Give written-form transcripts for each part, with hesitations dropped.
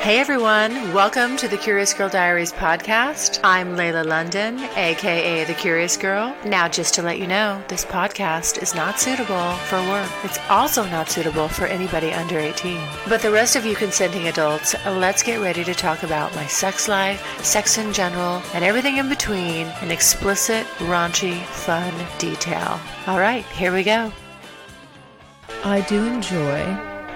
Hey everyone, welcome to the Curious Girl Diaries podcast. I'm Layla London, aka The Curious Girl. Now, just to let you know, this podcast is not suitable for work. It's also not suitable for anybody under 18. But the rest of you consenting adults, let's get ready to talk about my sex life, sex in general, and everything in between in explicit, raunchy, fun detail. All right, here we go. I do enjoy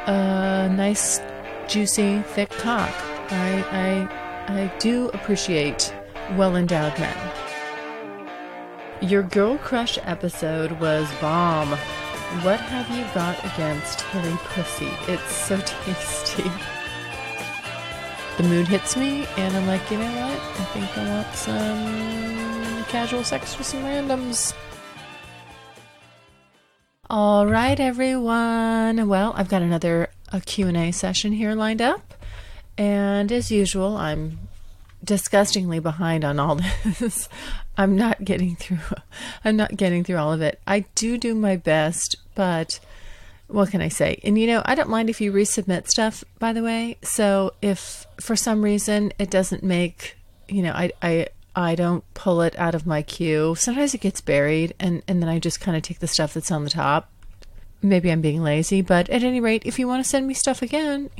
a nice juicy, thick cock. I do appreciate well-endowed men. Your girl crush episode was bomb. What have you got against hairy pussy? It's so tasty. The mood hits me, and I'm like, you know what? I think I want some casual sex with some randoms. All right, everyone. Well, I've got another Q&A session here lined up, and as usual, I'm disgustingly behind on all this. I'm not getting through all of it. I do my best, but what can I say? And I don't mind if you resubmit stuff, by the way. So if for some reason it doesn't make, I don't pull it out of my queue. Sometimes it gets buried, and then I just kind of take the stuff that's on the top. Maybe I'm being lazy, but at any rate, if you want to send me stuff again,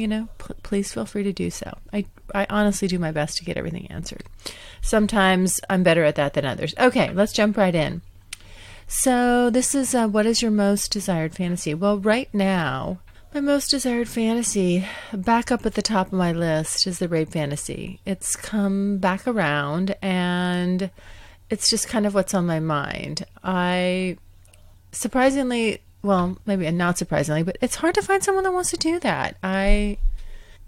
please feel free to do so. I honestly do my best to get everything answered. Sometimes I'm better at that than others. Okay, let's jump right in. So this is, what is your most desired fantasy? Well, right now, my most desired fantasy, back up at the top of my list, is the rape fantasy. It's come back around, and it's just kind of what's on my mind. Well, maybe not surprisingly, but it's hard to find someone that wants to do that. I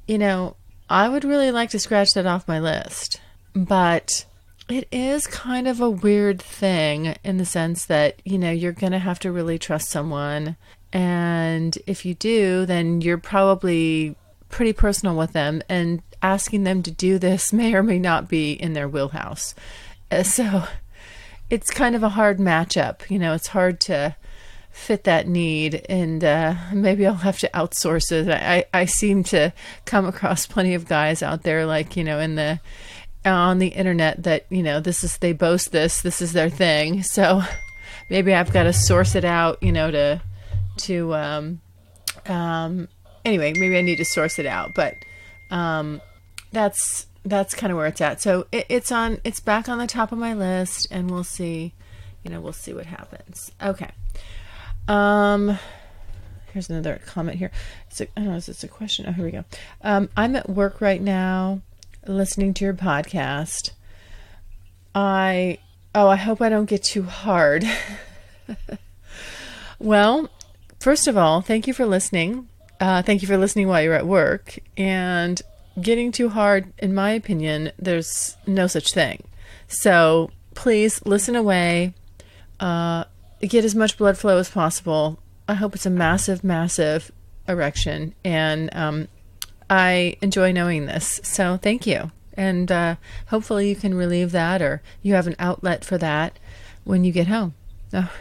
would really like to scratch that off my list, but it is kind of a weird thing in the sense that, you're going to have to really trust someone. And if you do, then you're probably pretty personal with them, and asking them to do this may or may not be in their wheelhouse. So it's kind of a hard matchup. It's hard to fit that need, and maybe I'll have to outsource it. I seem to come across plenty of guys out there, like, on the internet that, they boast this is their thing. So maybe I've got to source it out, anyway, maybe I need to source it out, but that's kind of where it's at. So it's back on the top of my list, and we'll see what happens. Okay. Here's another comment here. I don't know, is this a question? Oh, here we go. I'm at work right now listening to your podcast. I hope I don't get too hard. Well, first of all, thank you for listening. Thank you for listening while you're at work. And getting too hard, in my opinion, there's no such thing. So please listen away. Get as much blood flow as possible. I hope it's a massive, massive erection. And I enjoy knowing this. So thank you. And hopefully you can relieve that, or you have an outlet for that when you get home. Oh,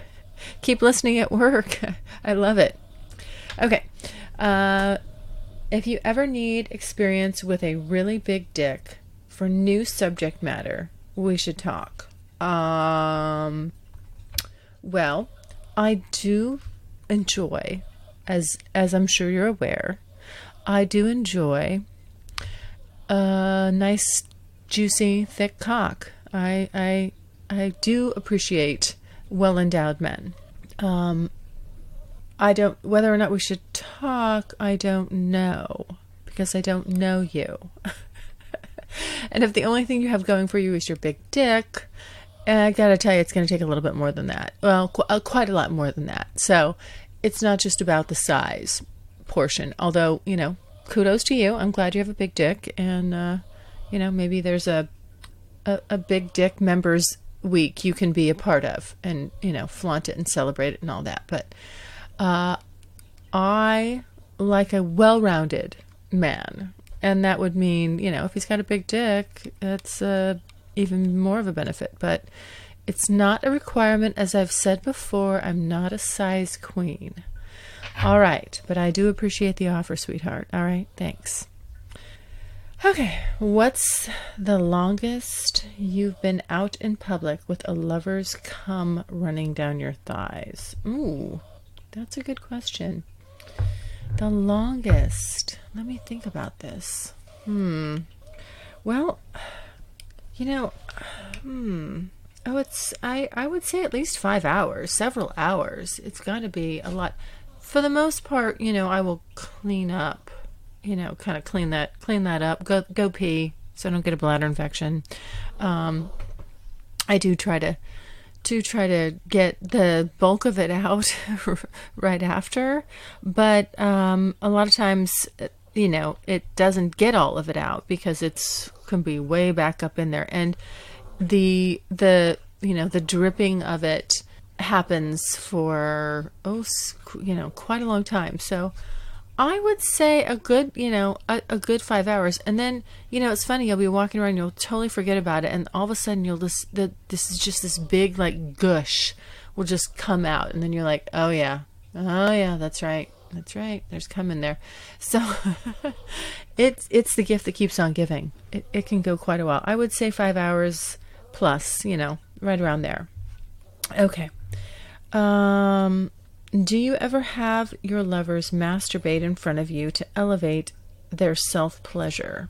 keep listening at work. I love it. Okay. If you ever need experience with a really big dick for new subject matter, we should talk. Well, I do enjoy, as I'm sure you're aware, I do enjoy a nice, juicy, thick cock. I do appreciate well-endowed men. Whether or not we should talk, I don't know, because I don't know you. And if the only thing you have going for you is your big dick, I gotta tell you, it's gonna take a little bit more than that. Well, quite a lot more than that. So it's not just about the size portion. Although, kudos to you. I'm glad you have a big dick, and maybe there's a big dick members week you can be a part of, and flaunt it and celebrate it and all that. But I like a well-rounded man, and that would mean, if he's got a big dick, that's even more of a benefit. But it's not a requirement. As I've said before, I'm not a size queen. All right, but I do appreciate the offer, sweetheart. All right, thanks. Okay, what's the longest you've been out in public with a lover's cum running down your thighs? Ooh, that's a good question. The longest. Let me think about this. Well, you know, oh, I would say at least 5 hours, several hours. It's got to be a lot. For the most part, I will clean up, kind of clean that up, go pee so I don't get a bladder infection. I do try to get the bulk of it out right after, but a lot of times, it doesn't get all of it out because can be way back up in there, and the dripping of it happens for quite a long time. So I would say a good 5 hours, and then it's funny, you'll be walking around, you'll totally forget about it, and all of a sudden this is just this big like gush will just come out, and then you're like, oh yeah, that's right, there's cum in there. So it's the gift that keeps on giving. It can go quite a while. I would say 5 hours plus, right around there. Okay. Do you ever have your lovers masturbate in front of you to elevate their self-pleasure?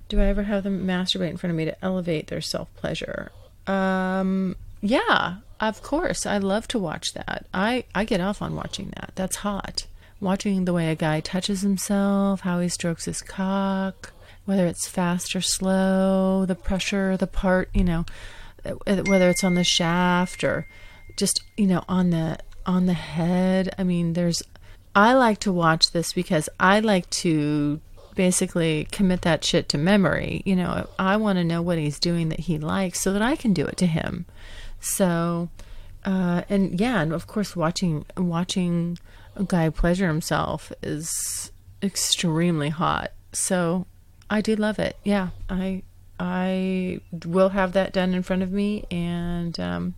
Do I ever have them masturbate in front of me to elevate their self-pleasure? Yeah, of course. I love to watch that. I get off on watching that. That's hot. Watching the way a guy touches himself, how he strokes his cock, whether it's fast or slow, the pressure, the part, whether it's on the shaft or just, on the head. I mean, I like to watch this because I like to basically commit that shit to memory. I want to know what he's doing that he likes so that I can do it to him. So, and of course, watching a guy pleasure himself is extremely hot. So I do love it. Yeah, I will have that done in front of me, and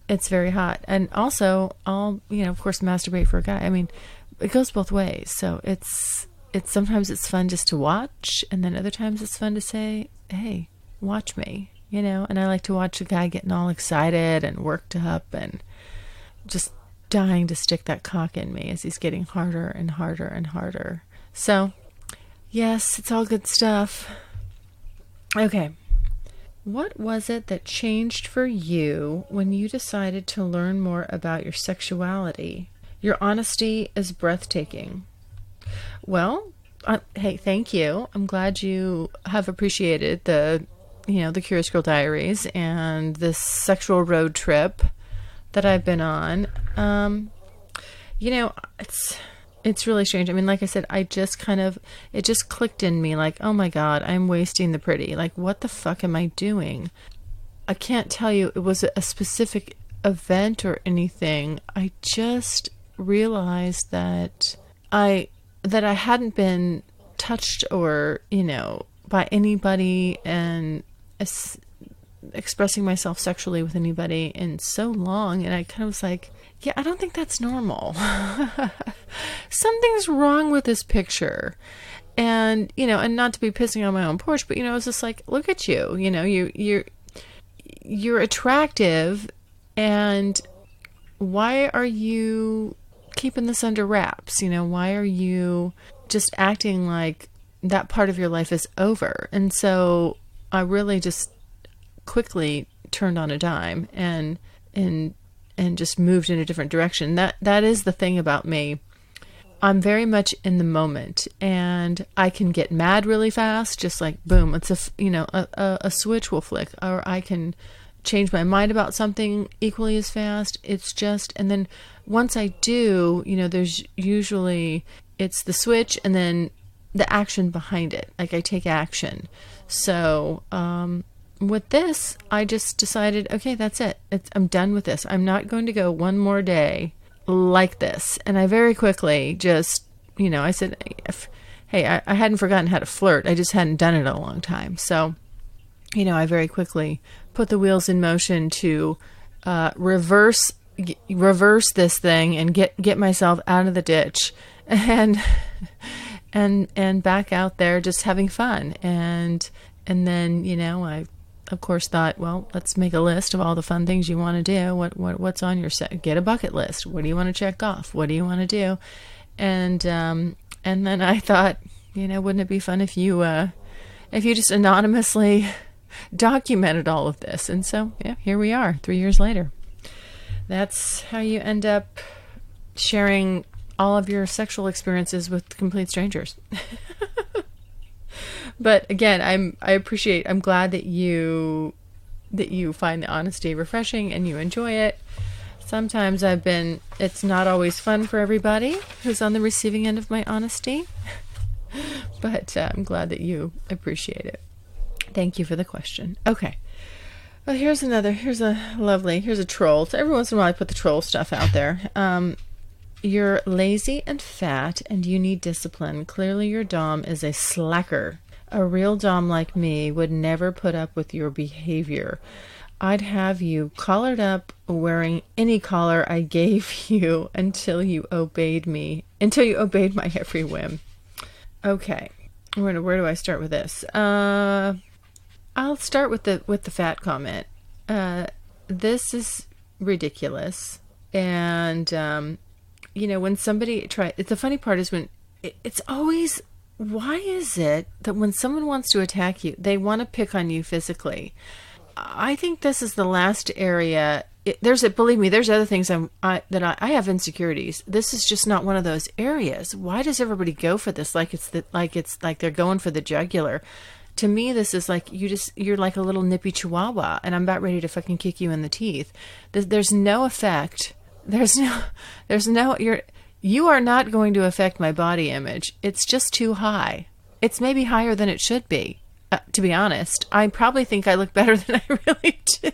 it's very hot. And also, I'll of course masturbate for a guy. I mean, it goes both ways. So it's sometimes it's fun just to watch, and then other times it's fun to say, "Hey, watch me," And I like to watch a guy getting all excited and worked up and just dying to stick that cock in me as he's getting harder and harder and harder. So, yes, it's all good stuff. Okay. What was it that changed for you when you decided to learn more about your sexuality? Your honesty is breathtaking. Well, hey, thank you. I'm glad you have appreciated the Curious Girl Diaries and this sexual road trip that I've been on. It's really strange. I mean, like I said, it just clicked in me like, oh my God, I'm wasting the pretty. Like, what the fuck am I doing? I can't tell you it was a specific event or anything. I just realized that I hadn't been touched or, by anybody and expressing myself sexually with anybody in so long. And I kind of was like, yeah, I don't think that's normal. Something's wrong with this picture. And, and not to be pissing on my own porch, but, it's just like, look at you, you're attractive, and why are you keeping this under wraps? Why are you just acting like that part of your life is over? And so I really just quickly turned on a dime and just moved in a different direction. That is the thing about me. I'm very much in the moment, and I can get mad really fast, just like boom, it's a switch will flick, or I can change my mind about something equally as fast. It's just, and then once I do, there's usually, it's the switch and then the action behind it. Like I take action. So, with this, I just decided, okay, that's it. I'm done with this. I'm not going to go one more day like this. And I very quickly just, I said, hey, I hadn't forgotten how to flirt. I just hadn't done it in a long time. So, I very quickly put the wheels in motion to reverse this thing and get myself out of the ditch. And and back out there just having fun. And then, I of course thought, well, let's make a list of all the fun things you want to do. What's on your set? Get a bucket list. What do you want to check off? What do you want to do? And then I thought, wouldn't it be fun if you just anonymously documented all of this? And so, yeah, here we are 3 years later. That's how you end up sharing all of your sexual experiences with complete strangers. But again, I'm glad that you find the honesty refreshing and you enjoy it. Sometimes it's not always fun for everybody who's on the receiving end of my honesty, but I'm glad that you appreciate it. Thank you for the question. Okay. Well, here's a troll. So every once in a while I put the troll stuff out there. You're lazy and fat and you need discipline. Clearly your dom is a slacker. A real dom like me would never put up with your behavior. I'd have you collared up, wearing any collar I gave you until you obeyed my every whim. Okay, where do I start with this? I'll start with the fat comment. This is ridiculous, and when somebody the funny part is when it's always. Why is it that when someone wants to attack you, they want to pick on you physically? I think this is the last area. Believe me, there's other things I have insecurities. This is just not one of those areas. Why does everybody go for this? Like they're going for the jugular. To me, this is like you're like a little nippy chihuahua, and I'm about ready to fucking kick you in the teeth. There's no effect. You are not going to affect my body image. It's just too high. It's maybe higher than it should be. To be honest, I probably think I look better than I really do.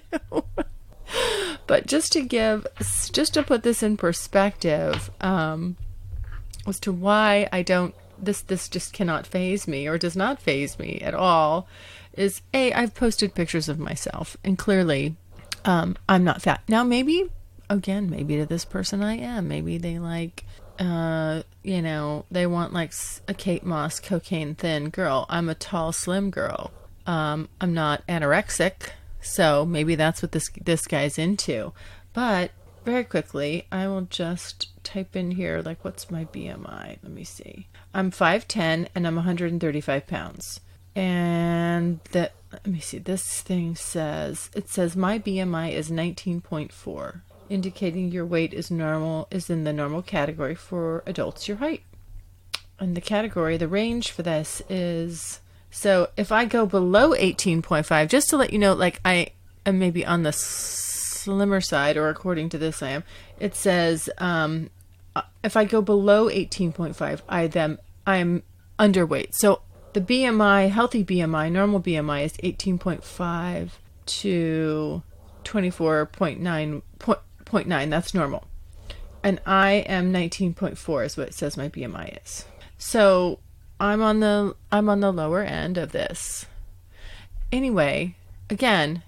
But just to put this in perspective, as to why I don't, this just cannot faze me or does not faze me at all, is I've posted pictures of myself and clearly, I'm not fat. Now maybe to this person I am. Maybe they like, they want like a Kate Moss cocaine thin girl. I'm a tall, slim girl. I'm not anorexic, so maybe that's what this guy's into. But very quickly, I will just type in here, like, what's my BMI? Let me see. I'm 5'10", and I'm 135 pounds. And let me see, this thing says my BMI is 19.4. Indicating your weight is in the normal category for adults your height. And the range for this is, so if I go below 18.5, just to let you know, like I am maybe on the slimmer side, or according to this I am, it says if I go below 18.5, I'm underweight. So the BMI, healthy BMI, normal BMI is 18.5 to 24.9. That's normal. And I am 19.4 is what it says my BMI is. So I'm on the lower end of this. Anyway, again,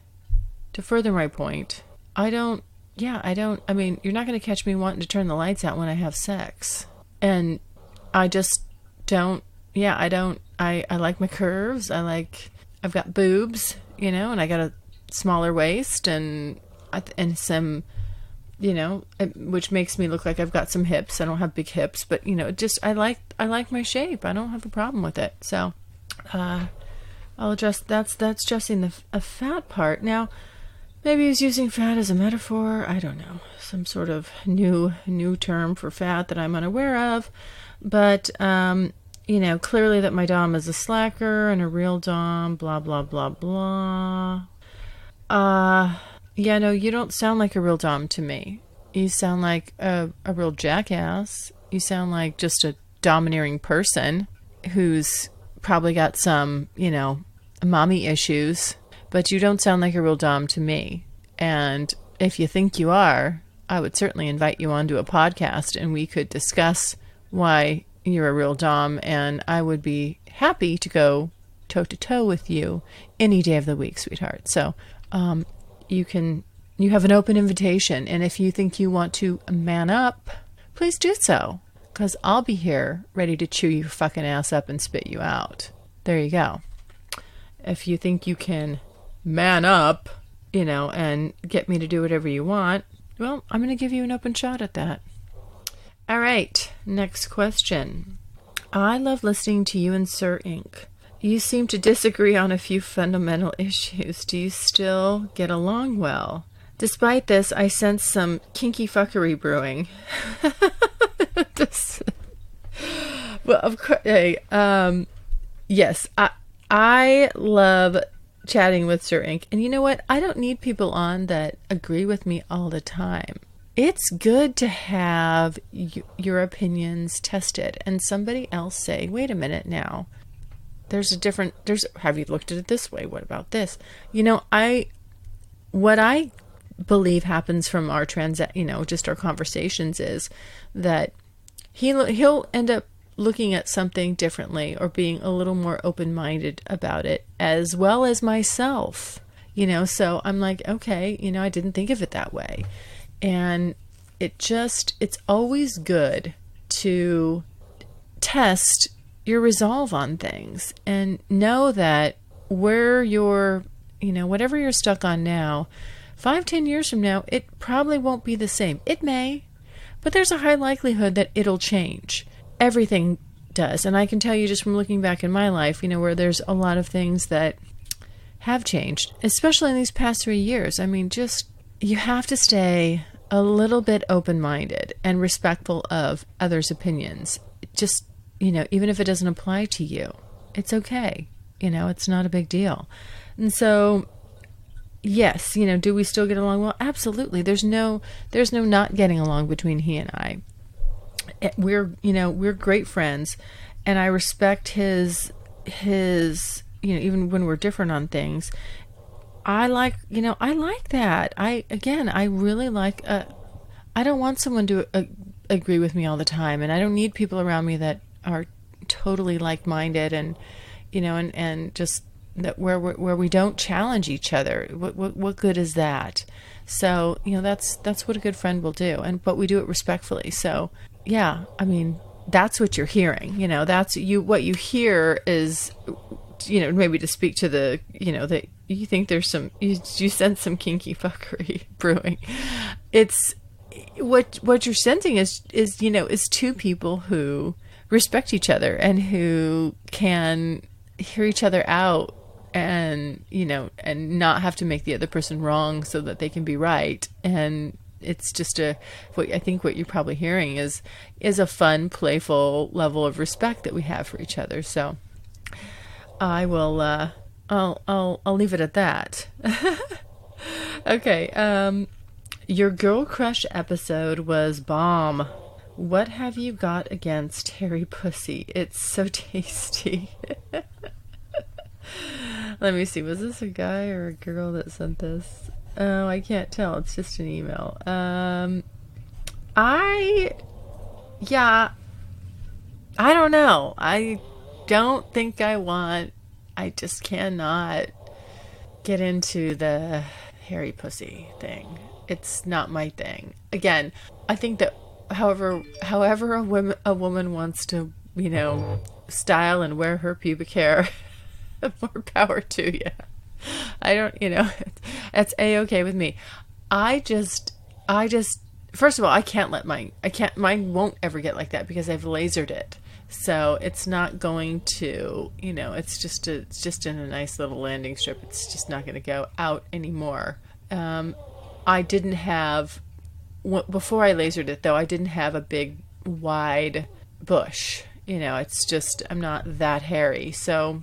to further my point, I mean, you're not going to catch me wanting to turn the lights out when I have sex. And I just don't, I like my curves. I've got boobs, and I got a smaller waist and some, which makes me look like I've got some hips. I don't have big hips, but I like my shape. I don't have a problem with it. So, I'll address, that's addressing a fat part. Now, maybe he's using fat as a metaphor. I don't know. Some sort of new term for fat that I'm unaware of. But, clearly that my dom is a slacker and a real dom, blah, blah, blah, blah. Yeah, no, you don't sound like a real dom to me. You sound like a real jackass. You sound like just a domineering person who's probably got some, mommy issues, but you don't sound like a real dom to me. And if you think you are, I would certainly invite you onto a podcast and we could discuss why you're a real dom, and I would be happy to go toe-to-toe with you any day of the week, sweetheart. So, you have an open invitation, and if you think you want to man up, please do so. because I'll be here ready to chew your fucking ass up and spit you out. There you go. If you think you can man up, and get me to do whatever you want, well, I'm going to give you an open shot at that. All right, next question. I love listening to you and Sir Ink. You seem to disagree on a few fundamental issues. Do you still get along well? Despite this, I sense some kinky fuckery brewing. Well, of course, yes, I love chatting with Sir Ink. And you know what? I don't need people on that agree with me all the time. It's good to have your opinions tested and somebody else say, wait a minute now, have you looked at it this way? What about this? What I believe happens from our just our conversations is that he'll end up looking at something differently or being a little more open-minded about it, as well as myself, so I'm like, okay, I didn't think of it that way. And it's always good to test your resolve on things and know that where you're, whatever you're stuck on now, 5-10 years from now, it probably won't be the same. It may, but there's a high likelihood that it'll change. Everything does. And I can tell you just from looking back in my life, where there's a lot of things that have changed, especially in these past 3 years. I mean, you have to stay a little bit open-minded and respectful of others' opinions. Just, even if it doesn't apply to you, it's okay. It's not a big deal. And so, yes, do we still get along well? Absolutely. There's no not getting along between he and I. We're great friends, and I respect his, even when we're different on things. I like that. I really like, I don't want someone to agree with me all the time, and I don't need people around me that are totally like-minded and, and just that where we don't challenge each other. What good is that? So, that's what a good friend will do, but we do it respectfully. So, yeah, I mean, that's what you're hearing. What you hear is, maybe to speak to the, that you think there's you sense some kinky fuckery brewing. It's what you're sensing is two people who respect each other and who can hear each other out and, and not have to make the other person wrong so that they can be right. And it's just I think what you're probably hearing is a fun, playful level of respect that we have for each other. So I will, I'll leave it at that. Okay. Your girl crush episode was bomb. What have you got against hairy pussy? It's so tasty. Let me see. Was this a guy or a girl that sent this? Oh, I can't tell. It's just an email. I don't know. I don't think I just cannot get into the hairy pussy thing. It's not my thing. Again, I think that however a woman wants to, style and wear her pubic hair, more power to you. I don't, it's A-okay with me. I just, first of all, mine won't ever get like that because I've lasered it. So it's not going to, it's just in a nice little landing strip. It's just not going to go out anymore. I didn't have, before I lasered it though, I didn't have a big wide bush. It's just, I'm not that hairy. So,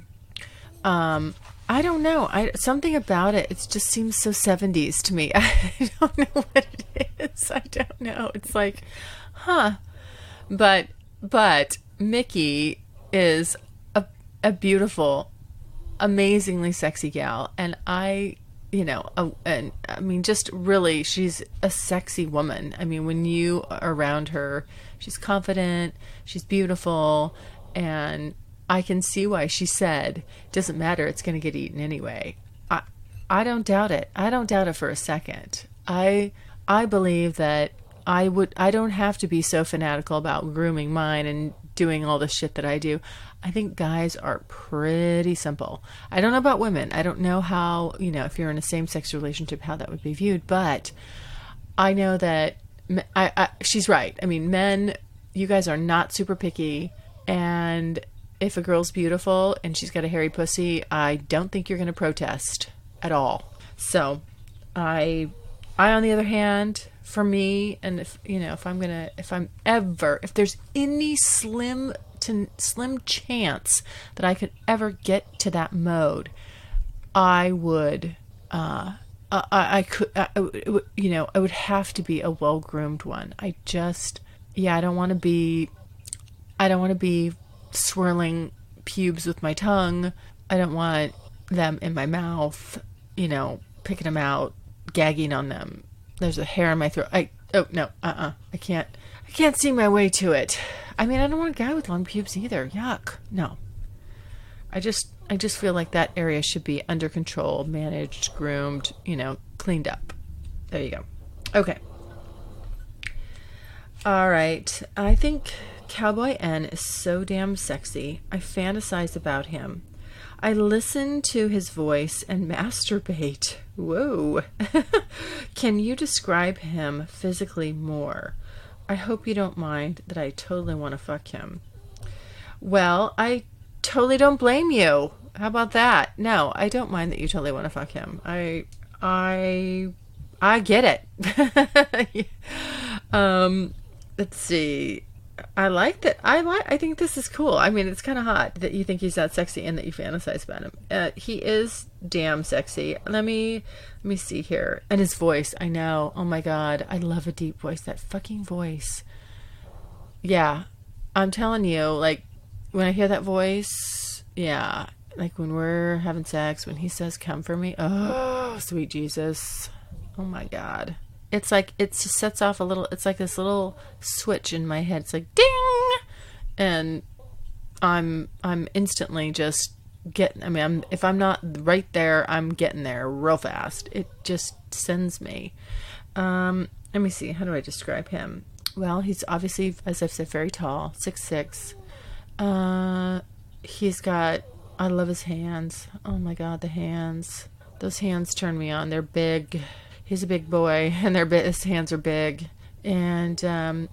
I don't know. Something about it, it just seems so 70s to me. I don't know what it is. I don't know. It's like, huh. But Mickey is a beautiful, amazingly sexy gal. And just really, she's a sexy woman. I mean, when you are around her, she's confident, she's beautiful, and I can see why she said, doesn't matter, it's going to get eaten anyway. I don't doubt it. I don't doubt it for a second. I believe that I don't have to be so fanatical about grooming mine and doing all the shit that I do. I think guys are pretty simple. I don't know about women. I don't know how, if you're in a same-sex relationship, how that would be viewed, but I know that she's right. I mean, men, you guys are not super picky, and if a girl's beautiful and she's got a hairy pussy, I don't think you're going to protest at all. So, I on the other hand, for me, and if there's any slim chance that I could ever get to that mode, I would, I would have to be a well-groomed one. I don't want to be swirling pubes with my tongue. I don't want them in my mouth, picking them out, gagging on them. There's a hair in my throat. I can't see my way to it. I mean, I don't want a guy with long pubes either. Yuck. No. I just feel like that area should be under control, managed, groomed, cleaned up. There you go. Okay. All right. I think Cowboy N is so damn sexy. I fantasize about him. I listen to his voice and masturbate. Whoa. Can you describe him physically more? I hope you don't mind that I totally want to fuck him. Well, I totally don't blame you. How about that? No, I don't mind that you totally want to fuck him. I get it. Let's see. I think this is cool. I mean, it's kind of hot that you think he's that sexy and that you fantasize about him. He is damn sexy. Let me see here. And his voice, I know. Oh my God. I love a deep voice. That fucking voice. Yeah. I'm telling you, like, when I hear that voice, yeah. Like when we're having sex, when he says, come for me. Oh, sweet Jesus. Oh my God. It's like, it just sets off it's like this little switch in my head. It's like, ding! And I'm instantly just if I'm not right there, I'm getting there real fast. It just sends me. Let me see. How do I describe him? Well, he's obviously, as I've said, very tall, 6'6". I love his hands. Oh my God, the hands. Those hands turn me on. They're big. He's a big boy, and his hands are big, and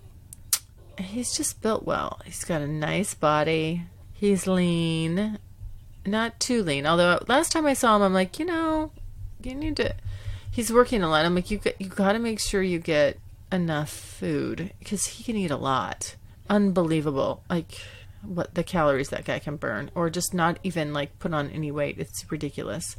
he's just built well. He's got a nice body. He's lean, not too lean. Although last time I saw him, I'm like, you need to. He's working a lot. I'm like, you got to make sure you get enough food because he can eat a lot. Unbelievable, like what the calories that guy can burn, or just not even like put on any weight. It's ridiculous.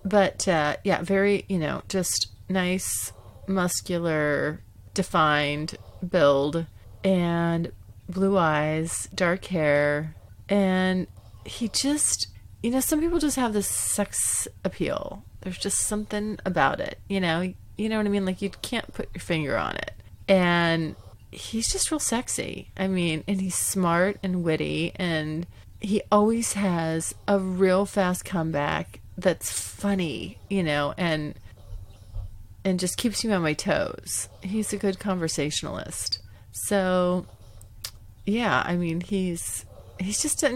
But, yeah, very, just nice, muscular, defined build, and blue eyes, dark hair, and he just, some people just have this sex appeal. There's just something about it, you know what I mean? Like, you can't put your finger on it. And he's just real sexy. I mean, and he's smart and witty, and he always has a real fast comeback that's funny, and just keeps me on my toes. He's a good conversationalist. So, yeah, I mean, he's just a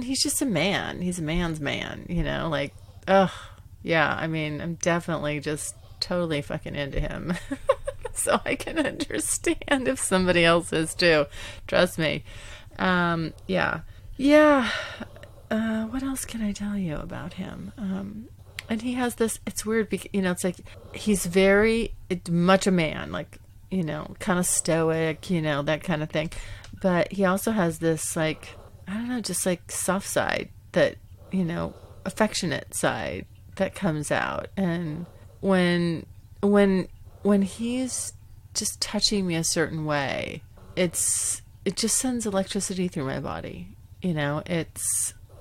man. He's a man's man, like, yeah, I mean, I'm definitely just totally fucking into him. So I can understand if somebody else is too. Trust me. Yeah. What else can I tell you about him? And he has this, it's weird because, it's like, he's very much a man, like, kind of stoic, that kind of thing. But he also has this, like, I don't know, just like soft side that, affectionate side that comes out. And when he's just touching me a certain way, it just sends electricity through my body.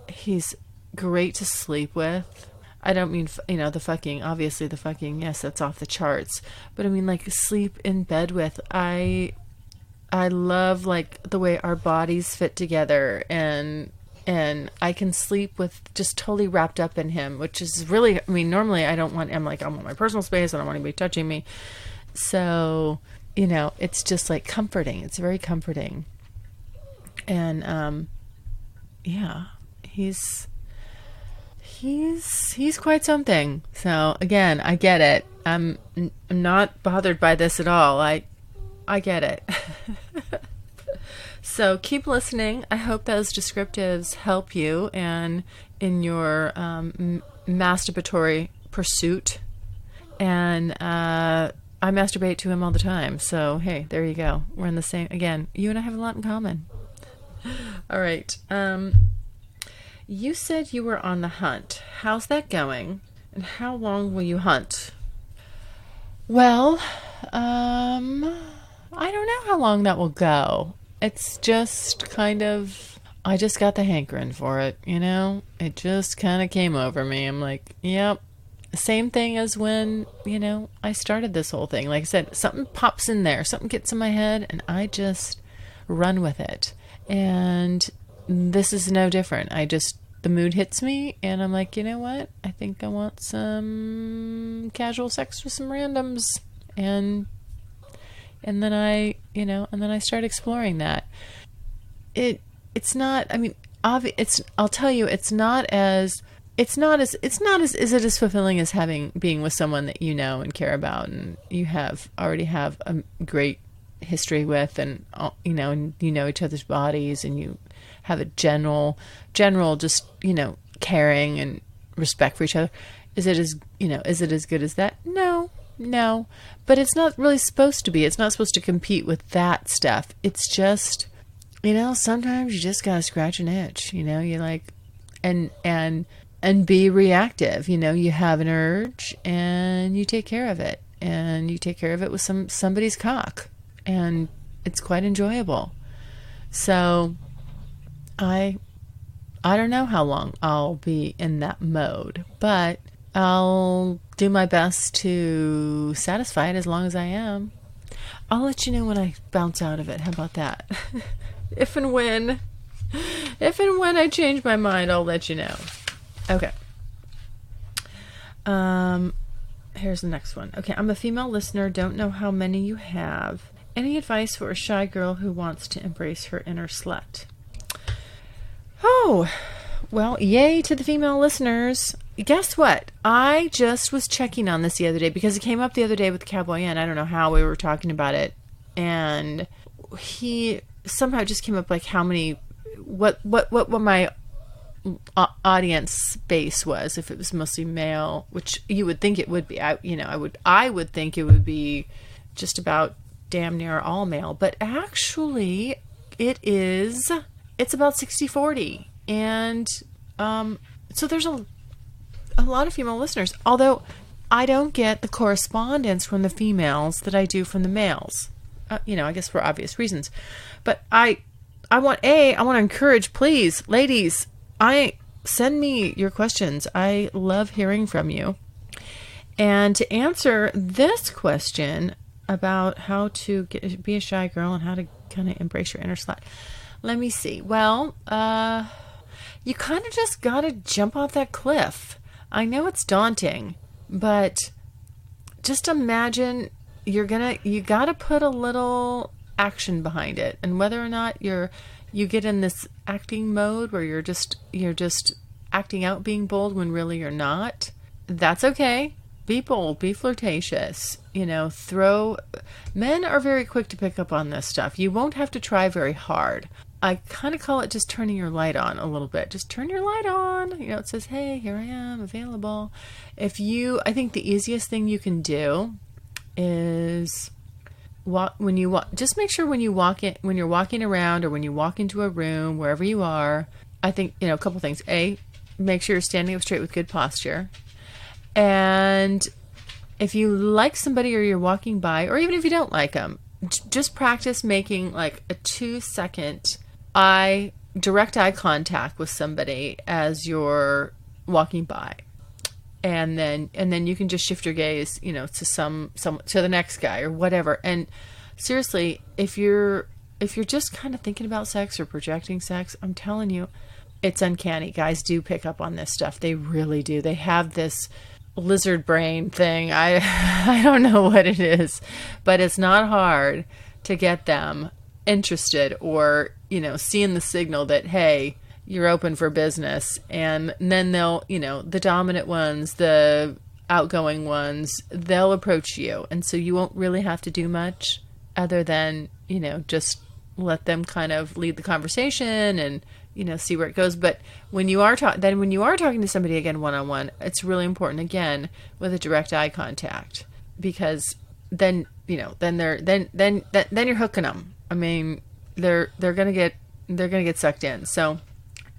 He's great to sleep with. I don't mean, the fucking, obviously the fucking, yes, that's off the charts. But I mean, like, sleep in bed with. I love, like, the way our bodies fit together, and I can sleep with just totally wrapped up in him, which is really, I mean, normally I want my personal space. I don't want anybody touching me. So, it's just like comforting. It's very comforting. And, yeah, he's quite something. So again, I get it. I'm not bothered by this at all. I get it. So keep listening. I hope those descriptives help you and in your masturbatory pursuit. And I masturbate to him all the time. So hey, there you go. We're in the same. Again, you and I have a lot in common. All right. You said you were on the hunt. How's that going? And how long will you hunt? Well, I don't know how long that will go. It's just kind of, I just got the hankering for it, It just kind of came over me. I'm like, yep. Same thing as when, I started this whole thing. Like I said, something pops in there, something gets in my head, and I just run with it. And this is no different. The mood hits me, and I'm like, you know what? I think I want some casual sex with some randoms. And then I start exploring that. It's not, I mean, I'll tell you, is it as fulfilling as being with someone that you know and care about and you already have a great history with, and and you know each other's bodies, and you have a general just caring and respect for each other. Is it as good as that? No, but it's not really supposed to be. It's not supposed to compete with that stuff. It's just, sometimes you just gotta scratch an itch. You like, and be reactive. You have an urge and you take care of it, and you take care of it with somebody's cock, and it's quite enjoyable. So I don't know how long I'll be in that mode, but I'll do my best to satisfy it as long as I am. I'll let you know when I bounce out of it. How about that? If and when I change my mind, I'll let you know. Okay. Here's the next one. Okay, I'm a female listener. Don't know how many you have. Any advice for a shy girl who wants to embrace her inner slut? Oh, well, yay to the female listeners. Guess what? I just was checking on this the other day because it came up the other day with Cowboy N. I don't know how we were talking about it. And he somehow just came up like how many, what my audience base was, if it was mostly male, which you would think it would be. I would think it would be just about damn near all male, but actually it's about 60-40. And so there's a lot of female listeners, although I don't get the correspondence from the females that I do from the males, I guess for obvious reasons. But I want to encourage, please, ladies, send me your questions. I love hearing from you. And to answer this question about how to be a shy girl and how to kind of embrace your inner slut, let me see. Well, you kind of just got to jump off that cliff. I know it's daunting, but just imagine you got to put a little action behind it. And whether or not you get in this acting mode where you're just acting out being bold when really you're not, that's okay. Be bold, be flirtatious, men are very quick to pick up on this stuff. You won't have to try very hard. I kind of call it just turning your light on a little bit. Just turn your light on. It says, hey, here I am, available. I think the easiest thing you can do is just make sure when you're walking around or when you walk into a room, wherever you are, I think, a couple things. A, make sure you're standing up straight with good posture. And if you like somebody or you're walking by, or even if you don't like them, just practice making like a 2-second direct eye contact with somebody as you're walking by. And then you can just shift your gaze, to to the next guy or whatever. And seriously, if you're just kind of thinking about sex or projecting sex, I'm telling you, it's uncanny. Guys do pick up on this stuff. They really do. They have this lizard brain thing. I don't know what it is, but it's not hard to get them interested or, seeing the signal that, hey, you're open for business. And then they'll, the dominant ones, the outgoing ones, they'll approach you. And so you won't really have to do much other than, just let them kind of lead the conversation and, see where it goes. But when you are talking to somebody again, one-on-one, it's really important, again, with a direct eye contact, because then you're hooking them. I mean, they're going to get sucked in. So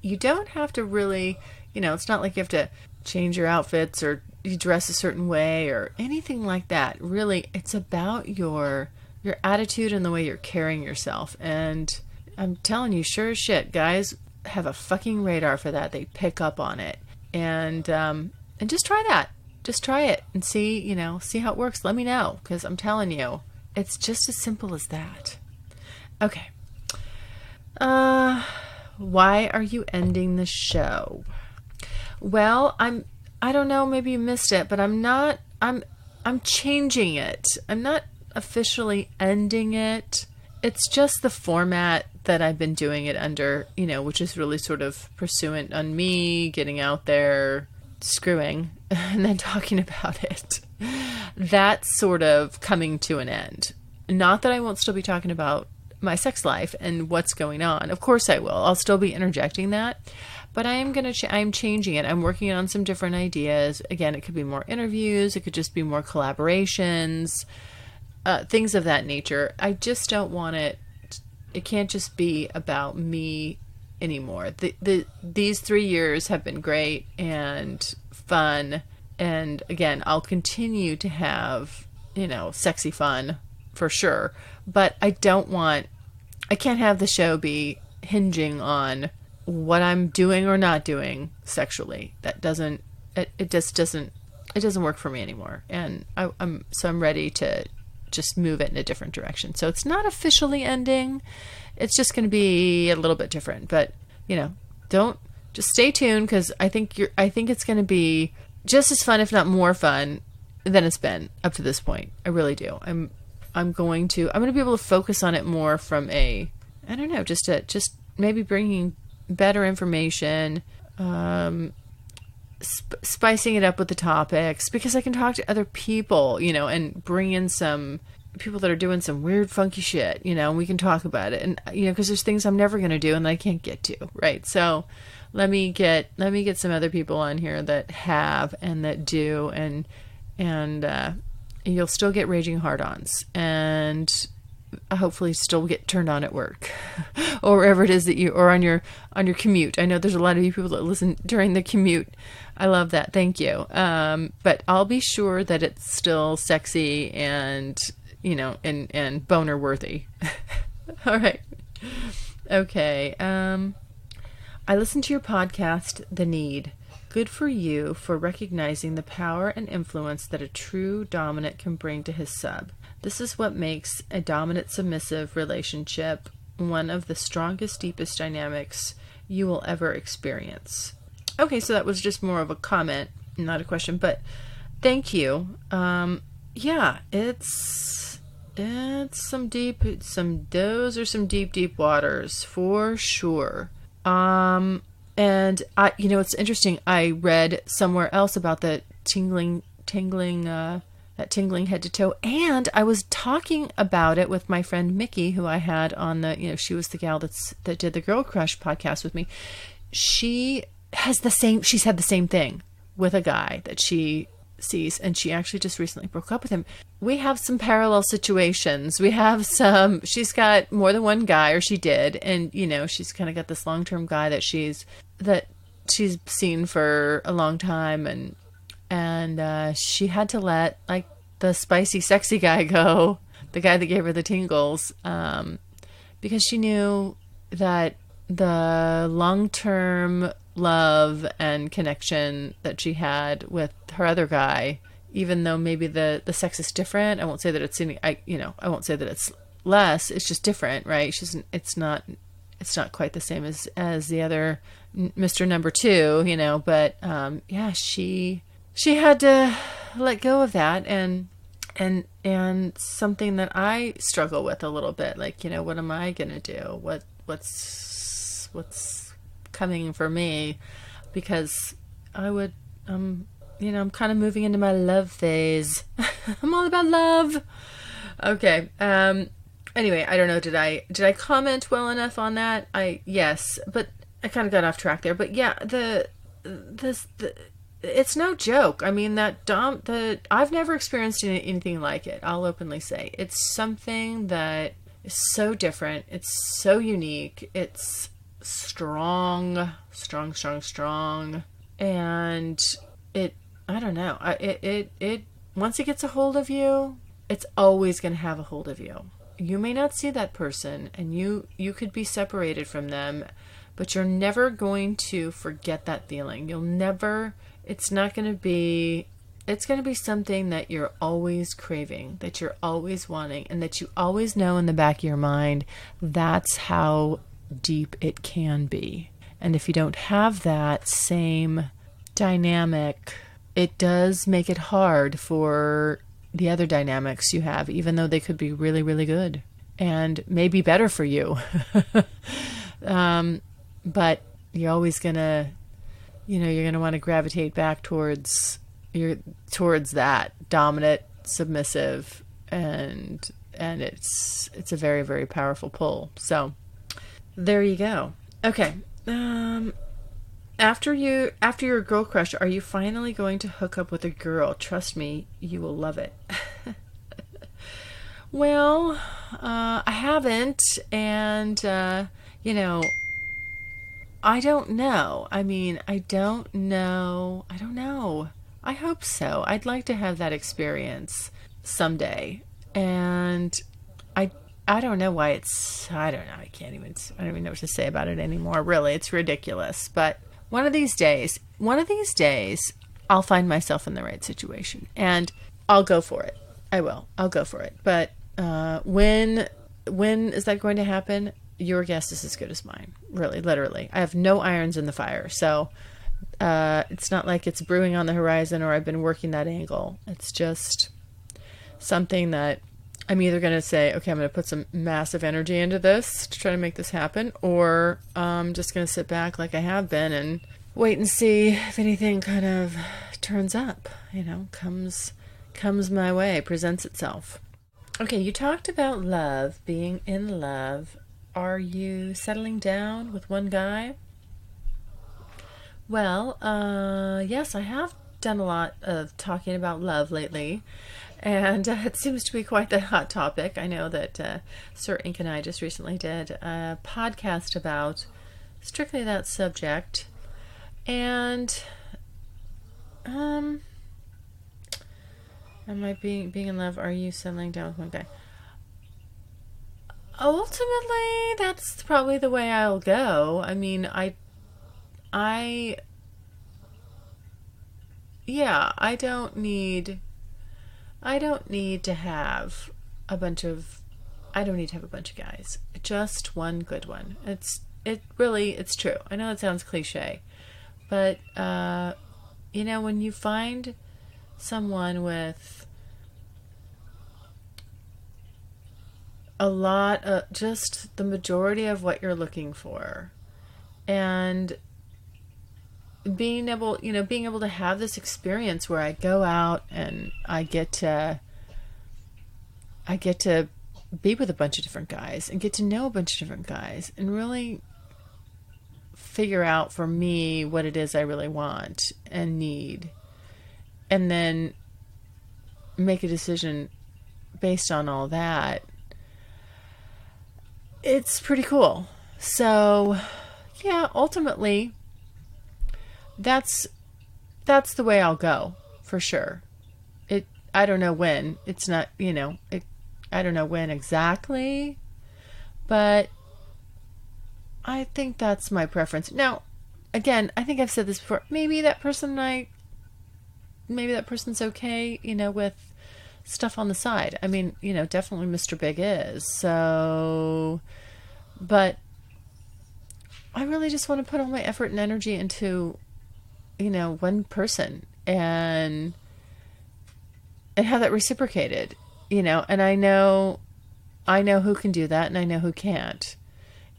you don't have to really, it's not like you have to change your outfits or you dress a certain way or anything like that. Really, it's about your attitude and the way you're carrying yourself. And I'm telling you, sure as shit, guys have a fucking radar for that. They pick up on it. And just try that. Just try it and see how it works. Let me know, because I'm telling you, it's just as simple as that. Okay. Why are you ending the show? Well, I don't know, maybe you missed it, but I'm changing it. I'm not officially ending it. It's just the format that I've been doing it under, which is really sort of pursuant on me getting out there, screwing, and then talking about it. That's sort of coming to an end. Not that I won't still be talking about my sex life and what's going on. Of course I will. I'll still be interjecting that. But I'm changing it. I'm working on some different ideas. Again, it could be more interviews. It could just be more collaborations, things of that nature. I just don't want it. It can't just be about me anymore. These 3 years have been great and fun. And again, I'll continue to have, sexy fun for sure. But I can't have the show be hinging on what I'm doing or not doing sexually. It doesn't work for me anymore. And I'm ready to just move it in a different direction. So it's not officially ending. It's just going to be a little bit different, but just stay tuned, because I think it's going to be just as fun, if not more fun, than it's been up to this point. I really do. I'm going to be able to focus on it more from just maybe bringing better information, spicing it up with the topics, because I can talk to other people, and bring in some people that are doing some weird, funky shit, and we can talk about it. And, because there's things I'm never going to do and I can't get to, right? So let me get some other people on here that have and that do, and you'll still get raging hard-ons, and hopefully still get turned on at work or wherever it is that or on your commute. I know there's a lot of you people that listen during the commute. I love that. Thank you. But I'll be sure that it's still sexy and, and boner worthy. All right. Okay. I listened to your podcast, The Need. Good for you for recognizing the power and influence that a true dominant can bring to his sub. This is what makes a dominant-submissive relationship one of the strongest, deepest dynamics you will ever experience. Okay, so that was just more of a comment, not a question, but thank you. Yeah, it's some deep waters for sure. And it's interesting. I read somewhere else about the tingling head to toe. And I was talking about it with my friend Mickey, who I had on she was the gal that did the Girl Crush podcast with me. She's had the same thing with a guy that she sees, and she actually just recently broke up with him. We have some parallel situations. She's got more than one guy, or she did. And, she's kind of got this long-term guy that she's seen for a long time. And she had to let the spicy, sexy guy go, the guy that gave her the tingles, because she knew that the long-term love and connection that she had with her other guy, even though maybe the sex is different, I won't say that it's I won't say that it's less. It's just different, right? It's not quite the same as the other Mr. Number 2, but yeah, she she had to let go of that, and something that I struggle with a little bit, like, what am I gonna do? What's coming for me? Because I'm kind of moving into my love phase. I'm all about love. Okay. Anyway, I don't know. Did I comment well enough on that? Yes, but I kind of got off track there. But yeah, it's no joke. I mean, I've never experienced anything like it. I'll openly say it's something that is so different. It's so unique. It's strong, and I don't know. It once it gets a hold of you, it's always going to have a hold of you. You may not see that person, and you could be separated from them, but you're never going to forget that feeling. It's going to be something that you're always craving, that you're always wanting, and that you always know in the back of your mind, that's how deep it can be. And if you don't have that same dynamic, it does make it hard for the other dynamics you have, even though they could be really, really good and maybe better for you. But you're always gonna, you're gonna want to gravitate back towards that dominant, submissive, and it's a very, very powerful pull. So there you go. Okay. After your girl crush, are you finally going to hook up with a girl? Trust me, you will love it. Well, I haven't, and I don't know. I mean, I don't know. I hope so. I'd like to have that experience someday, and I don't know why I don't know. I don't even know what to say about it anymore. Really, it's ridiculous. But one of these days, I'll find myself in the right situation, and I'll go for it. I will. I'll go for it. But when is that going to happen? Your guess is as good as mine. Really, literally. I have no irons in the fire, so it's not like it's brewing on the horizon or I've been working that angle. It's just something that I'm either going to say, okay, I'm going to put some massive energy into this to try to make this happen, or I'm just going to sit back like I have been and wait and see if anything kind of turns up, comes my way, presents itself. Okay, you talked about love, being in love. Are you settling down with one guy? Well, yes, I have done a lot of talking about love lately, and it seems to be quite the hot topic. I know that Sir Ink and I just recently did a podcast about strictly that subject, and am I being in love? Are you settling down with one guy? Ultimately, that's probably the way I'll go. I mean, I don't need to have a bunch of guys. Just one good one. It's true. I know it sounds cliche, but when you find someone with a lot of just the majority of what you're looking for, and being able to have this experience where I go out and I get to be with a bunch of different guys and get to know a bunch of different guys and really figure out for me what it is I really want and need, and then make a decision based on all that. It's pretty cool. So, yeah, ultimately, that's the way I'll go, for sure. I don't know when. It's not, I don't know when exactly, but I think that's my preference. Now, again, I think I've said this before. Maybe that person's okay, with stuff on the side. I mean, definitely Mr. Big is. So, but I really just want to put all my effort and energy into, one person and have that reciprocated, and I know who can do that and I know who can't.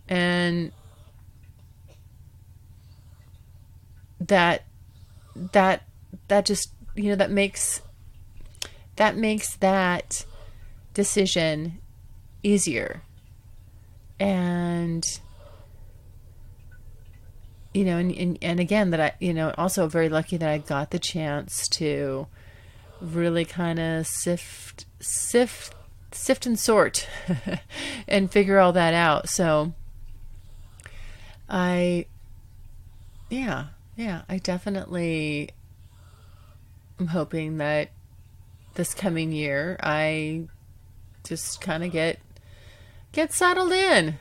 And that just, that makes that decision easier. And, and again, that I, also very lucky that I got the chance to really kind of sift and sort and figure all that out. So I definitely am hoping that this coming year I just kind of get settled in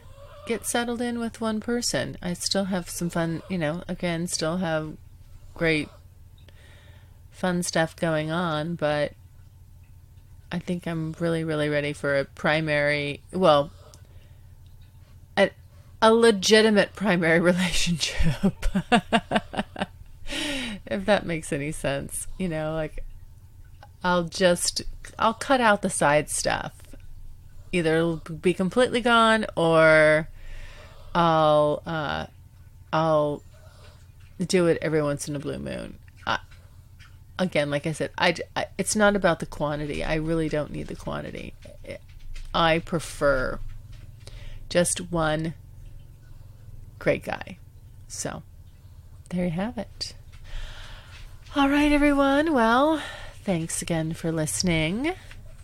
with one person. I still have some fun, again, still have great fun stuff going on, but I think I'm really, really ready for a legitimate primary relationship. If that makes any sense. I'll cut out the side stuff. Either it'll be completely gone, or I'll do it every once in a blue moon. Again, like I said, it's not about the quantity. I really don't need the quantity. I prefer just one great guy. So there you have it. All right, everyone. Well, thanks again for listening.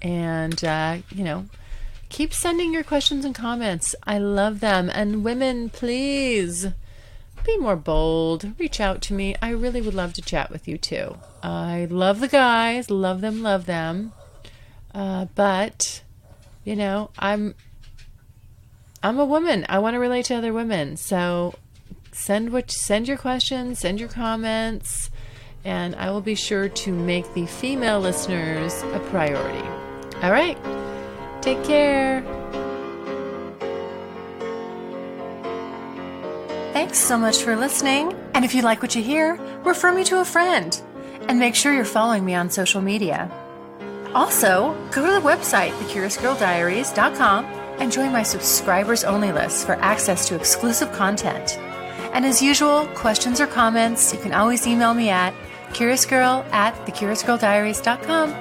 And, keep sending your questions and comments. I love them. And women, please be more bold. Reach out to me. I really would love to chat with you too. I love the guys. Love them. But, I'm a woman. I want to relate to other women. So send your questions, send your comments, and I will be sure to make the female listeners a priority. All right. Take care. Thanks so much for listening. And if you like what you hear, refer me to a friend. And make sure you're following me on social media. Also, go to the website, thecuriousgirldiaries.com, and join my subscribers-only list for access to exclusive content. And as usual, questions or comments, you can always email me at curiousgirl@thecuriousgirldiaries.com.